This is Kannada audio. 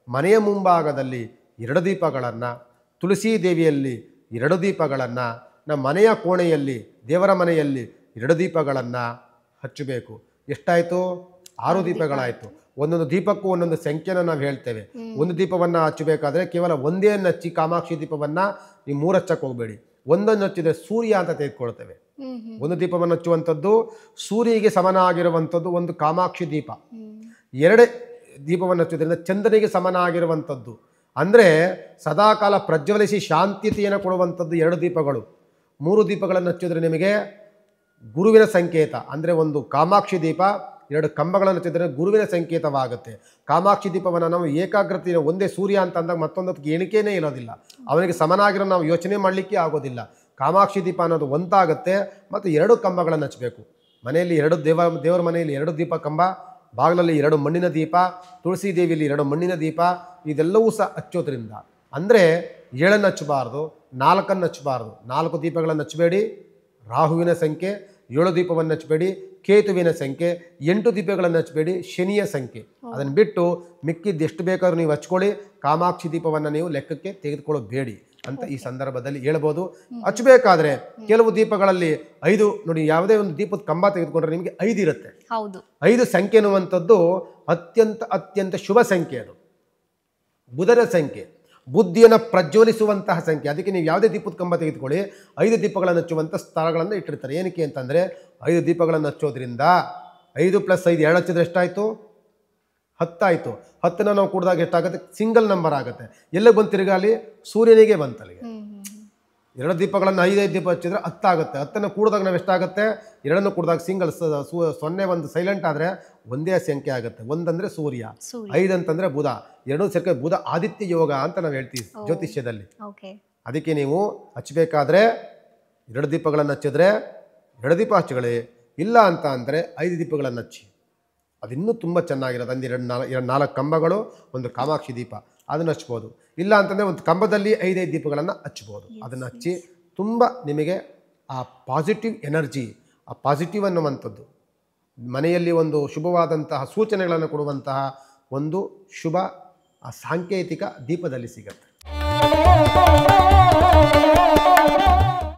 ಮನೆಯ ಮುಂಭಾಗದಲ್ಲಿ 2 ದೀಪಗಳನ್ನು, ತುಳಸಿ ದೇವಿಯಲ್ಲಿ 2 ದೀಪಗಳನ್ನು, ನಮ್ಮ ಮನೆಯ ಕೋಣೆಯಲ್ಲಿ ದೇವರ ಮನೆಯಲ್ಲಿ 2 ದೀಪಗಳನ್ನು ಹಚ್ಚಬೇಕು. ಎಷ್ಟಾಯಿತು? 6 ದೀಪಗಳಾಯಿತು. ಒಂದೊಂದು ದೀಪಕ್ಕೂ ಒಂದೊಂದು ಸಂಖ್ಯೆನ ನಾವು ಹೇಳ್ತೇವೆ. ಒಂದು ದೀಪವನ್ನು ಹಚ್ಚಬೇಕಾದ್ರೆ ಕೇವಲ ಒಂದೇ ಹಚ್ಚಿ ಕಾಮಾಕ್ಷಿ ದೀಪವನ್ನು ನೀವು 3 ಹಚ್ಚಕ್ಕೆ ಹೋಗಬೇಡಿ. ಒಂದನ್ನು ಹಚ್ಚಿದರೆ ಸೂರ್ಯ ಅಂತ ತೆಗೆದುಕೊಳ್ತೇವೆ. ಒಂದು ದೀಪವನ್ನು ಹಚ್ಚುವಂಥದ್ದು ಸೂರ್ಯನಿಗೆ ಸಮನಾಗಿರುವಂಥದ್ದು ಒಂದು ಕಾಮಾಕ್ಷಿ ದೀಪ. 2 ದೀಪವನ್ನು ಹಚ್ಚೋದ್ರಿಂದ ಚಂದ್ರನಿಗೆ ಸಮನಾಗಿರುವಂಥದ್ದು. ಅಂದರೆ ಸದಾಕಾಲ ಪ್ರಜ್ವಲಿಸಿ ಶಾಂತಿತೆಯನ್ನು ಕೊಡುವಂಥದ್ದು 2 ದೀಪಗಳು. 3 ದೀಪಗಳನ್ನು ಹಚ್ಚಿದ್ರೆ ನಿಮಗೆ ಗುರುವಿನ ಸಂಕೇತ. ಅಂದರೆ ಒಂದು ಕಾಮಾಕ್ಷಿ ದೀಪ, 2 ಕಂಬಗಳನ್ನು ಹಚ್ಚಿದ್ರೆ ಗುರುವಿನ ಸಂಕೇತವಾಗುತ್ತೆ. ಕಾಮಾಕ್ಷಿ ದೀಪವನ್ನು ನಾವು ಏಕಾಗ್ರತೆಯ ಒಂದೇ ಸೂರ್ಯ ಅಂತ ಅಂದಾಗ ಮತ್ತೊಂದಕ್ಕೆ ಎಣಿಕೆಯೇ ಇರೋದಿಲ್ಲ. ಅವನಿಗೆ ಸಮನಾಗಿರೋ ನಾವು ಯೋಚನೆ ಮಾಡಲಿಕ್ಕೆ ಆಗೋದಿಲ್ಲ. ಕಾಮಾಕ್ಷಿ ದೀಪ ಅನ್ನೋದು ಒಂದಾಗುತ್ತೆ. ಮತ್ತು 2 ಕಂಬಗಳನ್ನು ಹಚ್ಚಬೇಕು. ಮನೆಯಲ್ಲಿ 2 ದೇವರ ಮನೆಯಲ್ಲಿ 2 ದೀಪ ಕಂಬ, ಬಾಗಿಲಲ್ಲಿ 2 ಮಣ್ಣಿನ ದೀಪ, ತುಳಸಿ ದೇವಿಯಲ್ಲಿ 2 ಮಣ್ಣಿನ ದೀಪ, ಇದೆಲ್ಲವೂ ಸಹ ಹಚ್ಚೋದ್ರಿಂದ ಅಂದರೆ 7 ಹಚ್ಚಬಾರ್ದು, 4 ಹಚ್ಚಬಾರ್ದು. 4 ದೀಪಗಳನ್ನು ಹಚ್ಚಬೇಡಿ, ರಾಹುವಿನ ಸಂಖ್ಯೆ. 7 ದೀಪವನ್ನು ಹಚ್ಚಬೇಡಿ, ಕೇತುವಿನ ಸಂಖ್ಯೆ. 8 ದೀಪಗಳನ್ನು ಹಚ್ಚಬೇಡಿ, ಶನಿಯ ಸಂಖ್ಯೆ. ಅದನ್ನು ಬಿಟ್ಟು ಮಿಕ್ಕಿದ್ದು ಎಷ್ಟು ಬೇಕಾದ್ರೂ ನೀವು ಹಚ್ಕೊಳ್ಳಿ. ಕಾಮಾಕ್ಷಿ ದೀಪವನ್ನು ನೀವು ಲೆಕ್ಕಕ್ಕೆ ತೆಗೆದುಕೊಳ್ಳಬೇಡಿ ಅಂತ ಈ ಸಂದರ್ಭದಲ್ಲಿ ಹೇಳ್ಬೋದು. ಹಚ್ಚಬೇಕಾದ್ರೆ ಕೆಲವು ದೀಪಗಳಲ್ಲಿ 5 ನೋಡಿ, ಯಾವುದೇ ಒಂದು ದೀಪದ ಕಂಬ ತೆಗೆದುಕೊಂಡ್ರೆ ನಿಮಗೆ 5 ಇರುತ್ತೆ. 5 ಸಂಖ್ಯೆ ಅನ್ನುವಂಥದ್ದು ಅತ್ಯಂತ ಶುಭ ಸಂಖ್ಯೆ. ಅದು ಬುಧನ ಸಂಖ್ಯೆ, ಬುದ್ಧಿಯನ್ನು ಪ್ರಜ್ವಲಿಸುವಂತಹ ಸಂಖ್ಯೆ. ಅದಕ್ಕೆ ನೀವು ಯಾವುದೇ ದೀಪದ ಕಂಬ ತೆಗೆದುಕೊಳ್ಳಿ, 5 ದೀಪಗಳನ್ನು ಹಚ್ಚುವಂಥ ಸ್ಥಳಗಳನ್ನು ಇಟ್ಟಿರ್ತಾರೆ. ಏನಕ್ಕೆ ಅಂತಂದರೆ 5 ದೀಪಗಳನ್ನು ಹಚ್ಚೋದ್ರಿಂದ 5 + 5 2 ಹಚ್ಚಿದ್ರೆ ಎಷ್ಟಾಯಿತು? 10 ಆಯಿತು. 10ನ ನಾವು ಕೂಡಿದಾಗ ಎಷ್ಟಾಗುತ್ತೆ? ಸಿಂಗಲ್ ನಂಬರ್ ಆಗುತ್ತೆ. ಎಲ್ಲ ಬಂತು ತಿರುಗಾಲಿ? ಸೂರ್ಯನಿಗೆ ಬಂತಲ್ಲಿಗೆ. 2 ದೀಪಗಳನ್ನು 5 ದೀಪ ಹಚ್ಚಿದ್ರೆ 10 ಆಗುತ್ತೆ. 10ನ್ನು ಕೂಡಿದಾಗ ನಾವು ಎಷ್ಟಾಗುತ್ತೆ? 2ನ್ನು ಕೂಡಿದಾಗ ಸಿಂಗಲ್ 0 ಒಂದು ಸೈಲೆಂಟ್ ಆದರೆ ಒಂದೇ ಸಂಖ್ಯೆ ಆಗುತ್ತೆ. 1 ಅಂದರೆ ಸೂರ್ಯ, 5 ಅಂತಂದರೆ ಬುಧ. 2 ಸೇರ್ಕೆ ಬುಧ ಆದಿತ್ಯ ಯೋಗ ಅಂತ ನಾವು ಹೇಳ್ತೀವಿ ಜ್ಯೋತಿಷ್ಯದಲ್ಲಿ. ಅದಕ್ಕೆ ನೀವು ಹಚ್ಚಬೇಕಾದ್ರೆ 2 ದೀಪಗಳನ್ನು ಹಚ್ಚಿದ್ರೆ 2 ದೀಪ ಹಚ್ಚುಗಳೇ. ಇಲ್ಲ ಅಂತ ಅಂದರೆ 5 ದೀಪಗಳನ್ನು ಹಚ್ಚಿ, ಅದಿನ್ನೂ ತುಂಬ ಚೆನ್ನಾಗಿರೋದು. ಅಂದು 4 ಕಂಬಗಳು, ಒಂದು ಕಾಮಾಕ್ಷಿ ದೀಪ, ಅದನ್ನು ಹಚ್ಬೋದು. ಇಲ್ಲ ಅಂತಂದರೆ ಒಂದು ಕಂಬದಲ್ಲಿ 5 ದೀಪಗಳನ್ನು ಹಚ್ಬೋದು. ಅದನ್ನು ಹಚ್ಚಿ ತುಂಬ ನಿಮಗೆ ಆ ಪಾಸಿಟಿವ್ ಎನರ್ಜಿ, ಆ ಪಾಸಿಟಿವ್ ಅನ್ನುವಂಥದ್ದು ಮನೆಯಲ್ಲಿ ಒಂದು ಶುಭವಾದಂತಹ ಸೂಚನೆಗಳನ್ನು ಕೊಡುವಂತಹ ಒಂದು ಶುಭ ಸಾಂಕೇತಿಕ ದೀಪದಲ್ಲಿ ಸಿಗುತ್ತೆ.